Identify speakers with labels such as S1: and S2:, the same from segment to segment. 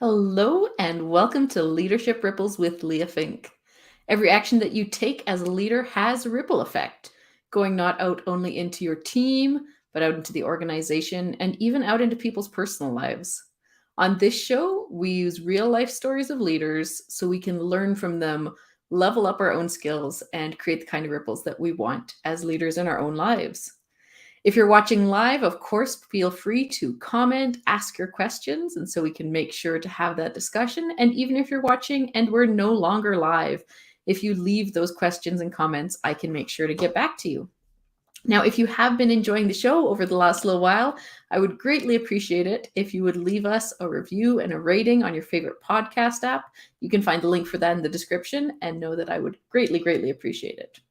S1: Hello and welcome to Leadership Ripples with Leah Fink. Every action that you take as a leader has a ripple effect, going not out only into your team, but out into the organization and even out into people's personal lives. On this show, we use real life stories of leaders so we can learn from them, level up our own skills, and create the kind of ripples that we want as leaders in our own lives. If you're watching live, of course, feel free to comment, ask your questions, and so we can make sure to have that discussion. And even if you're watching and we're no longer live, if you leave those questions and comments, I can make sure to get back to you. Now, if you have been enjoying the show over the last little while, I would greatly appreciate it if you would leave us a review and a rating on your favorite podcast app. You can find the link for that in the description and know that I would greatly, greatly appreciate it.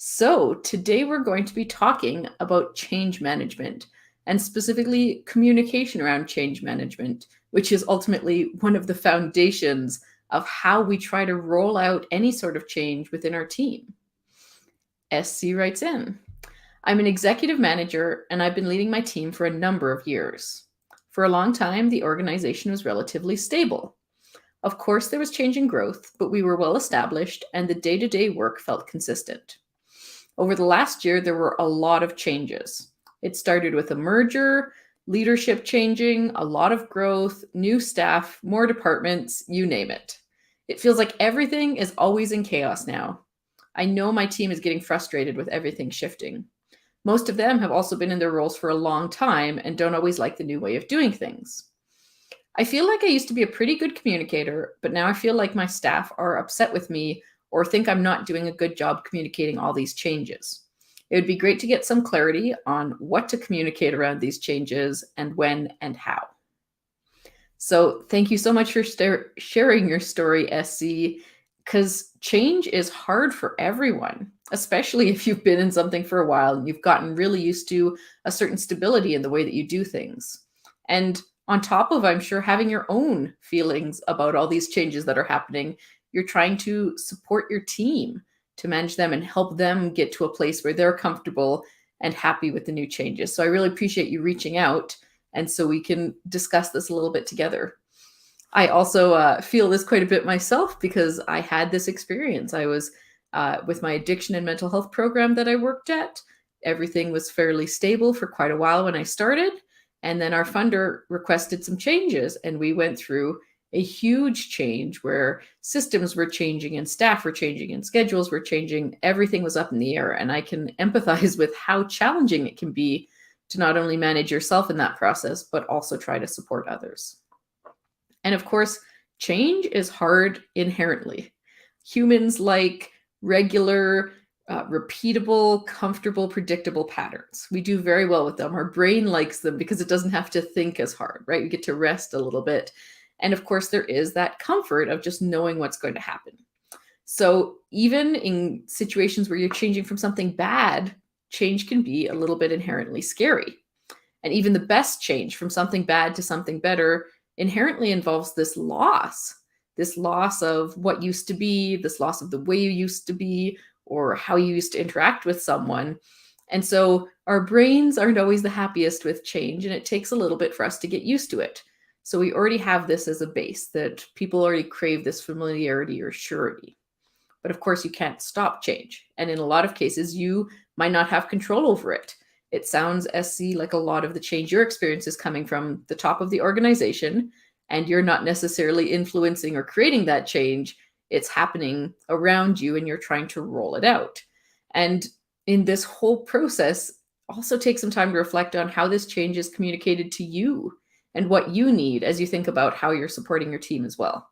S1: So, today we're going to be talking about change management and specifically communication around change management, which is ultimately one of the foundations of how we try to roll out any sort of change within our team. SC writes in, I'm an executive manager and I've been leading my team for a number of years. For a long time, the organization was relatively stable. Of course, there was change and growth, but we were well established and the day-to-day work felt consistent. Over the last year, there were a lot of changes. It started with a merger, leadership changing, a lot of growth, new staff, more departments, you name it. It feels like everything is always in chaos now. I know my team is getting frustrated with everything shifting. Most of them have also been in their roles for a long time and don't always like the new way of doing things. I feel like I used to be a pretty good communicator, but now I feel like my staff are upset with me or think I'm not doing a good job communicating all these changes. It would be great to get some clarity on what to communicate around these changes and when and how. So thank you so much for sharing your story, SC, because change is hard for everyone, especially if you've been in something for a while and you've gotten really used to a certain stability in the way that you do things. And on top of, I'm sure, having your own feelings about all these changes that are happening, you're trying to support your team to manage them and help them get to a place where they're comfortable and happy with the new changes. So I really appreciate you reaching out, and so we can discuss this a little bit together. I also feel this quite a bit myself because I had this experience. I was with my addiction and mental health program that I worked at. Everything was fairly stable for quite a while when I started. And then our funder requested some changes, and we went through a huge change where systems were changing and staff were changing and schedules were changing. Everything was up in the air. And I can empathize with how challenging it can be to not only manage yourself in that process, but also try to support others. And of course, change is hard inherently. Humans like regular, repeatable, comfortable, predictable patterns. We do very well with them. Our brain likes them because it doesn't have to think as hard, right? We get to rest a little bit. And of course, there is that comfort of just knowing what's going to happen. So even in situations where you're changing from something bad, change can be a little bit inherently scary. And even the best change from something bad to something better inherently involves this loss of what used to be, this loss of the way you used to be, or how you used to interact with someone. And so our brains aren't always the happiest with change, and it takes a little bit for us to get used to it. So we already have this as a base that people already crave this familiarity or surety. But of course, you can't stop change. And in a lot of cases, you might not have control over it. It sounds, SC, like a lot of the change your experience is coming from the top of the organization, and you're not necessarily influencing or creating that change. It's happening around you, and you're trying to roll it out. And in this whole process, also take some time to reflect on how this change is communicated to you and what you need as you think about how you're supporting your team as well.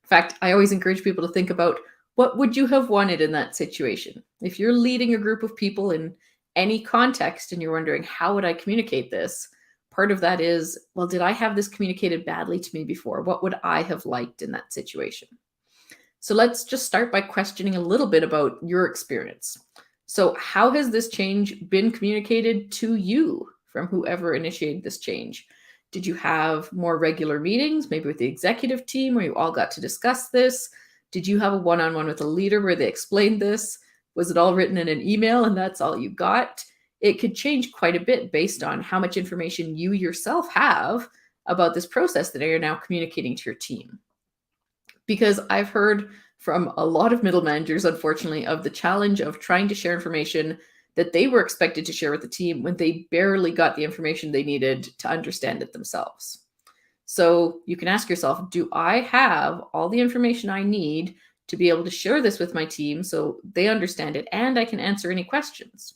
S1: In fact, I always encourage people to think about what would you have wanted in that situation? If you're leading a group of people in any context and you're wondering, how would I communicate this? Part of that is, well, did I have this communicated badly to me before? What would I have liked in that situation? So let's just start by questioning a little bit about your experience. So how has this change been communicated to you from whoever initiated this change? Did you have more regular meetings, maybe with the executive team, where you all got to discuss this? Did you have a one-on-one with a leader where they explained this? Was it all written in an email and that's all you got? It could change quite a bit based on how much information you yourself have about this process that you're now communicating to your team. Because I've heard from a lot of middle managers, unfortunately, of the challenge of trying to share information that they were expected to share with the team when they barely got the information they needed to understand it themselves. So you can ask yourself, do I have all the information I need to be able to share this with my team so they understand it and I can answer any questions?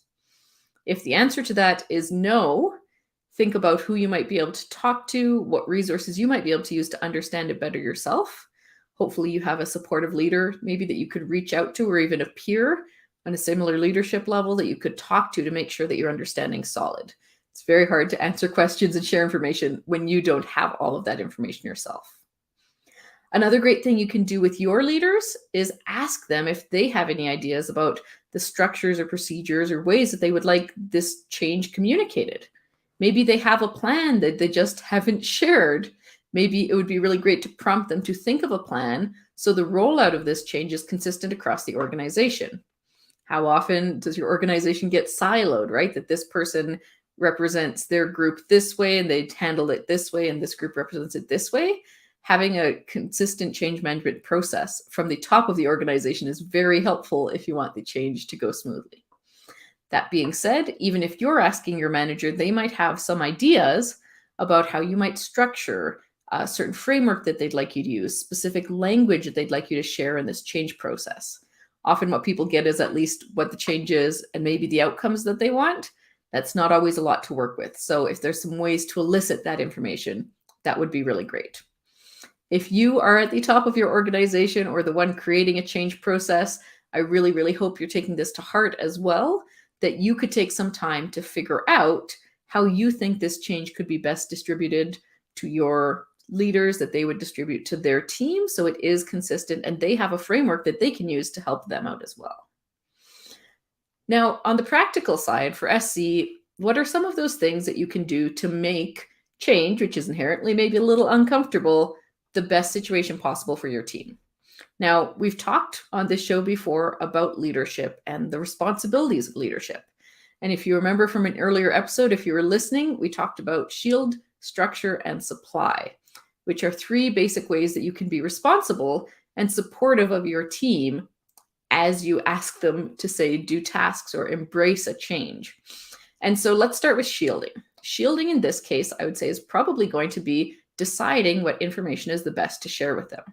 S1: If the answer to that is no, think about who you might be able to talk to, what resources you might be able to use to understand it better yourself. Hopefully you have a supportive leader maybe that you could reach out to, or even a peer on a similar leadership level that you could talk to make sure that your understanding is solid. It's very hard to answer questions and share information when you don't have all of that information yourself. Another great thing you can do with your leaders is ask them if they have any ideas about the structures or procedures or ways that they would like this change communicated. Maybe they have a plan that they just haven't shared. Maybe it would be really great to prompt them to think of a plan so the rollout of this change is consistent across the organization. How often does your organization get siloed, right? That this person represents their group this way and they handle it this way and this group represents it this way. Having a consistent change management process from the top of the organization is very helpful if you want the change to go smoothly. That being said, even if you're asking your manager, they might have some ideas about how you might structure a certain framework that they'd like you to use, specific language that they'd like you to share in this change process. Often what people get is at least what the change is and maybe the outcomes that they want. That's not always a lot to work with. So if there's some ways to elicit that information, that would be really great. If you are at the top of your organization or the one creating a change process, I really, really hope you're taking this to heart as well, that you could take some time to figure out how you think this change could be best distributed to your leaders, that they would distribute to their team so it is consistent and they have a framework that they can use to help them out as well. Now, on the practical side for SC, what are some of those things that you can do to make change, which is inherently maybe a little uncomfortable, the best situation possible for your team? Now, we've talked on this show before about leadership and the responsibilities of leadership. And if you remember from an earlier episode, if you were listening, we talked about shield, structure, and supply, which are 3 basic ways that you can be responsible and supportive of your team as you ask them to, say, do tasks or embrace a change. And so let's start with shielding. Shielding in this case, I would say, is probably going to be deciding what information is the best to share with them.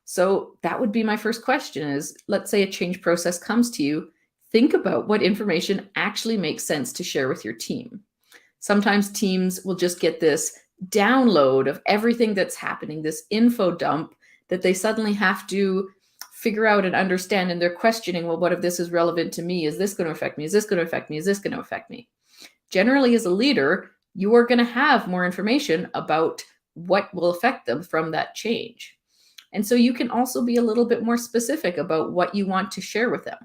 S1: So that would be my first question is, let's say a change process comes to you, think about what information actually makes sense to share with your team. Sometimes teams will just get this download of everything that's happening, this info dump that they suddenly have to figure out and understand, and they're questioning, well, what if this is relevant to me? Is this going to affect me? Is this going to affect me? Is this going to affect me? Generally, as a leader, you are going to have more information about what will affect them from that change. And so you can also be a little bit more specific about what you want to share with them.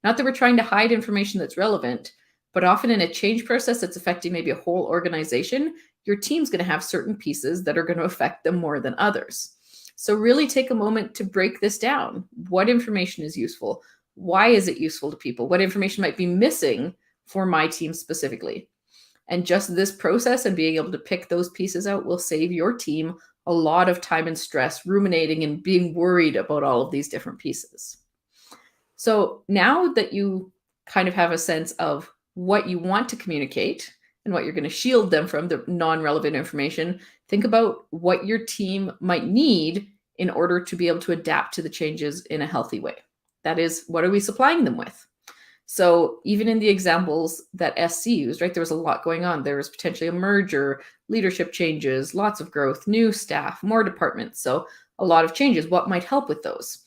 S1: Not that we're trying to hide information that's relevant, but often in a change process that's affecting maybe a whole organization, your team's going to have certain pieces that are going to affect them more than others. So really take a moment to break this down. What information is useful? Why is it useful to people? What information might be missing for my team specifically? And just this process and being able to pick those pieces out will save your team a lot of time and stress ruminating and being worried about all of these different pieces. So now that you kind of have a sense of what you want to communicate and what you're going to shield them from, the non-relevant information, think about what your team might need in order to be able to adapt to the changes in a healthy way. That is, what are we supplying them with? So even in the examples that SC used, right, there was a lot going on. There was potentially a merger, leadership changes, lots of growth, new staff, more departments. So a lot of changes. What might help with those?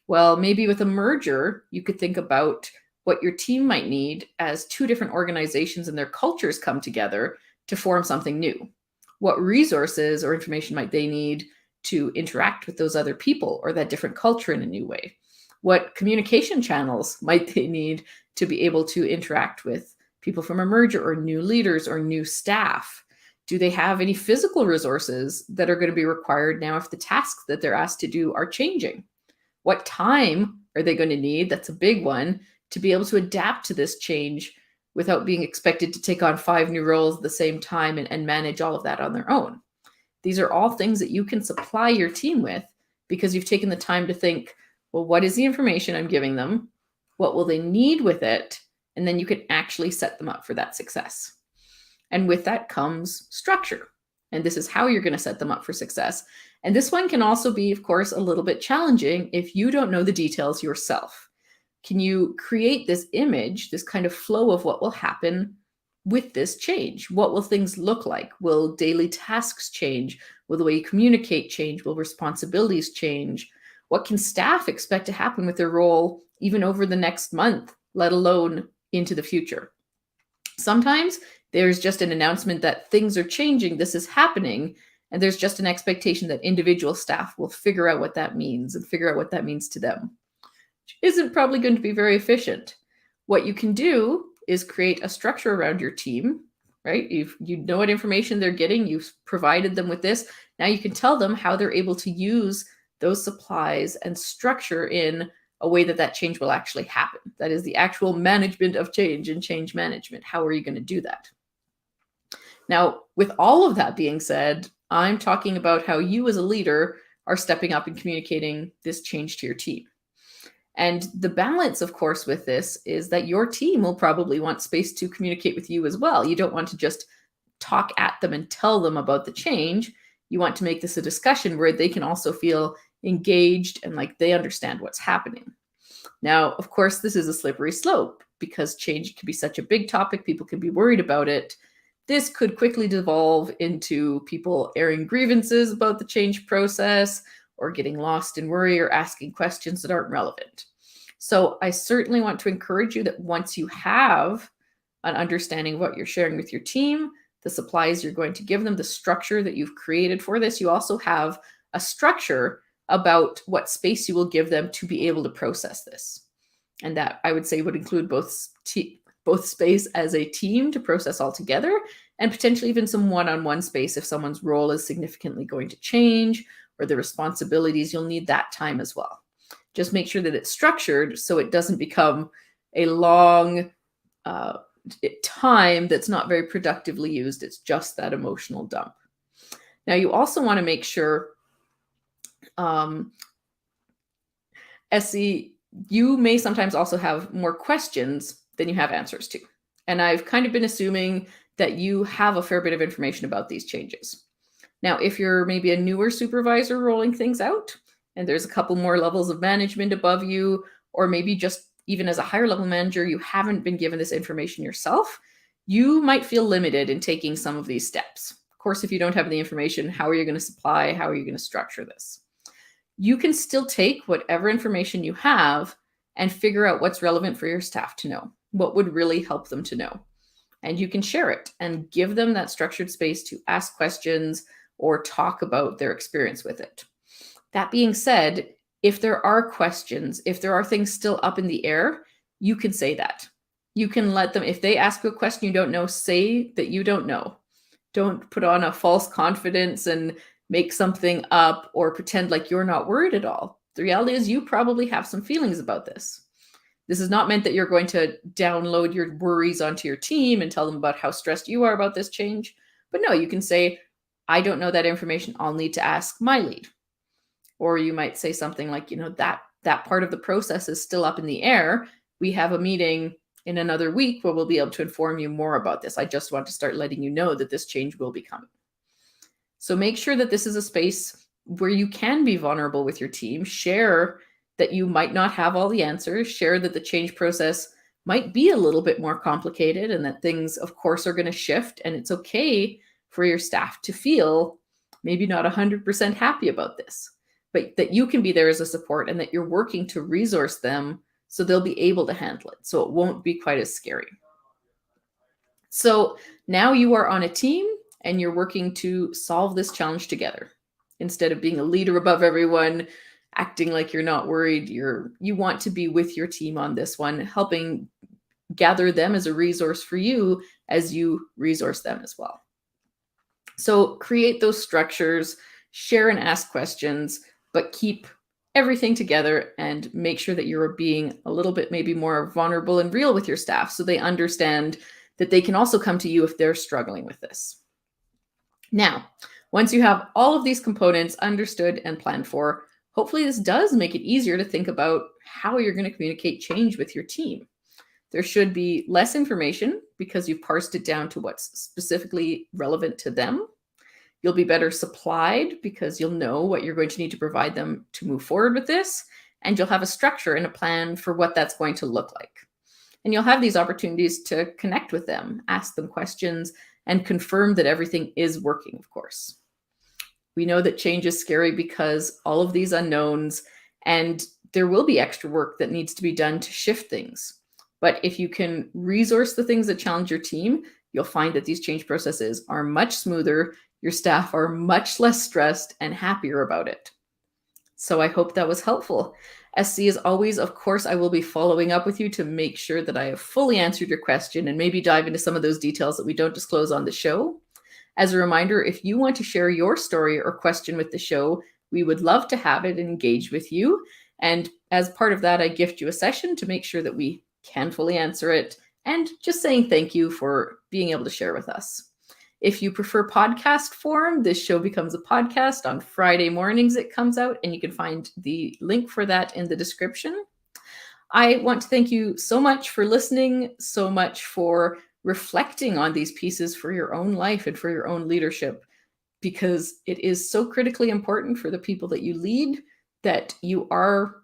S1: Well, maybe with a merger, you could think about what your team might need as 2 different organizations and their cultures come together to form something new. What resources or information might they need to interact with those other people or that different culture in a new way? What communication channels might they need to be able to interact with people from a merger or new leaders or new staff? Do they have any physical resources that are going to be required now if the tasks that they're asked to do are changing? What time are they going to need? That's a big one, to be able to adapt to this change without being expected to take on 5 new roles at the same time and manage all of that on their own. These are all things that you can supply your team with because you've taken the time to think, well, what is the information I'm giving them? What will they need with it? And then you can actually set them up for that success. And with that comes structure. And this is how you're going to set them up for success. And this one can also be, of course, a little bit challenging if you don't know the details yourself. Can you create this image, this kind of flow of what will happen with this change? What will things look like? Will daily tasks change? Will the way you communicate change? Will responsibilities change? What can staff expect to happen with their role even over the next month, let alone into the future? Sometimes there's just an announcement that things are changing, this is happening, and there's just an expectation that individual staff will figure out what that means and figure out what that means to them, which isn't probably going to be very efficient. What you can do is create a structure around your team, right? You know what information they're getting, you've provided them with this. Now you can tell them how they're able to use those supplies and structure in a way that that change will actually happen. That is the actual management of change and change management. How are you going to do that? Now, with all of that being said, I'm talking about how you as a leader are stepping up and communicating this change to your team. And the balance, of course, with this is that your team will probably want space to communicate with you as well. You don't want to just talk at them and tell them about the change. You want to make this a discussion where they can also feel engaged and like they understand what's happening. Now, of course, this is a slippery slope because change can be such a big topic. People can be worried about it. This could quickly devolve into people airing grievances about the change process or getting lost in worry or asking questions that aren't relevant. So I certainly want to encourage you that once you have an understanding of what you're sharing with your team, the supplies you're going to give them, the structure that you've created for this, you also have a structure about what space you will give them to be able to process this. And that I would say would include both space as a team to process all together and potentially even some one-on-one space if someone's role is significantly going to change or the responsibilities, you'll need that time as well. Just make sure that it's structured so it doesn't become a long time that's not very productively used. It's just that emotional dump. Now, you also want to make sure, SE, you may sometimes also have more questions than you have answers to. And I've kind of been assuming that you have a fair bit of information about these changes. Now, if you're maybe a newer supervisor rolling things out, and there's a couple more levels of management above you, or maybe just even as a higher level manager, you haven't been given this information yourself, you might feel limited in taking some of these steps. Of course, if you don't have the information, how are you going to supply? How are you going to structure this? You can still take whatever information you have and figure out what's relevant for your staff to know, what would really help them to know. And you can share it and give them that structured space to ask questions or talk about their experience with it. That being said, if there are questions, if there are things still up in the air, you can say that. You can let them, if they ask you a question you don't know, say that you don't know. Don't put on a false confidence and make something up or pretend like you're not worried at all. The reality is you probably have some feelings about this. This is not meant that you're going to download your worries onto your team and tell them about how stressed you are about this change. But no, you can say, I don't know that information. I'll need to ask my lead. Or you might say something like, that part of the process is still up in the air. We have a meeting in another week where we'll be able to inform you more about this. I just want to start letting you know that this change will be coming. So make sure that this is a space where you can be vulnerable with your team. Share that you might not have all the answers. Share that the change process might be a little bit more complicated and that things, of course, are going to shift. And it's okay for your staff to feel maybe not 100% happy about this, but that you can be there as a support and that you're working to resource them so they'll be able to handle it. So it won't be quite as scary. So now you are on a team and you're working to solve this challenge together. Instead of being a leader above everyone, acting like you're not worried, you want to be with your team on this one, helping gather them as a resource for you as you resource them as well. So create those structures, share and ask questions, but keep everything together and make sure that you're being a little bit maybe more vulnerable and real with your staff so they understand that they can also come to you if they're struggling with this. Now, Once you have all of these components understood and planned for, hopefully this does make it easier to think about how you're going to communicate change with your team. There should be less information because you've parsed it down to what's specifically relevant to them. You'll be better supplied because you'll know what you're going to need to provide them to move forward with this, and you'll have a structure and a plan for what that's going to look like. And you'll have these opportunities to connect with them, ask them questions, and confirm that everything is working, of course. We know that change is scary because all of these unknowns, and there will be extra work that needs to be done to shift things. But if you can resource the things that challenge your team, you'll find that these change processes are much smoother, your staff are much less stressed and happier about it. So I hope that was helpful. SC, as always, of course, I will be following up with you to make sure that I have fully answered your question and maybe dive into some of those details that we don't disclose on the show. As a reminder, if you want to share your story or question with the show, we would love to have it and engage with you. And as part of that, I gift you a session to make sure that we can fully answer it, and just saying thank you for being able to share with us. If you prefer podcast form, this show becomes a podcast on Friday mornings. It comes out, and you can find the link for that in the description. I want to thank you so much for listening, so much for reflecting on these pieces for your own life and for your own leadership, because it is so critically important for the people that you lead that you are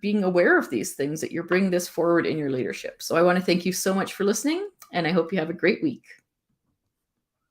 S1: being aware of these things, that you're bringing this forward in your leadership. So I want to thank you so much for listening, and I hope you have a great week.